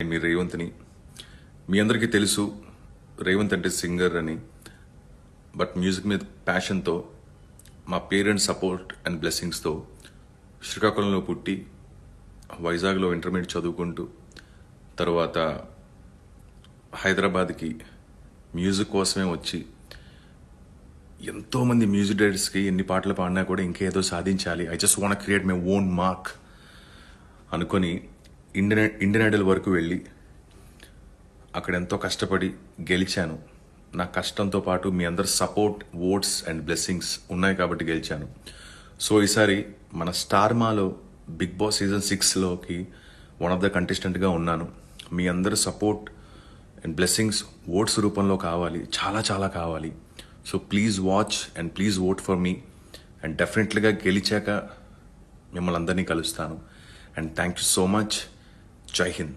మీ రేవంత్ని మీ అందరికీ తెలుసు. రేవంత్ అంటే సింగర్ అని, బట్ మ్యూజిక్ మీద ప్యాషన్తో, మా పేరెంట్స్ సపోర్ట్ అండ్ బ్లెస్సింగ్స్తో శ్రీకాకుళంలో పుట్టి వైజాగ్లో ఇంటర్మీడియట్ చదువుకుంటూ తర్వాత హైదరాబాద్కి మ్యూజిక్ కోసమే వచ్చి ఎంతోమంది మ్యూజిక్ డైరెక్టర్స్కి ఎన్ని పాటలు పాడినా కూడా ఇంకేదో సాధించాలి, I just want create my own mark అనుకొని ఇండియన్ ఐడల్ వరకు వెళ్ళి అక్కడ ఎంతో కష్టపడి గెలిచాను. నా కష్టంతో పాటు మీ అందరి సపోర్ట్, ఓట్స్ అండ్ బ్లెస్సింగ్స్ ఉన్నాయి కాబట్టి గెలిచాను. సో ఈసారి మన స్టార్ మాలో బిగ్ బాస్ సీజన్ 6లోకి వన్ ఆఫ్ ద కంటెస్టెంట్గా ఉన్నాను. మీ అందరి సపోర్ట్ అండ్ బ్లెస్సింగ్స్ ఓట్స్ రూపంలో కావాలి, చాలా చాలా కావాలి. So please watch and please vote for me. And డెఫినెట్లీగా గెలిచాక మిమ్మల్ని అందరినీ కలుస్తాను. And thank you so much. Jai Hind.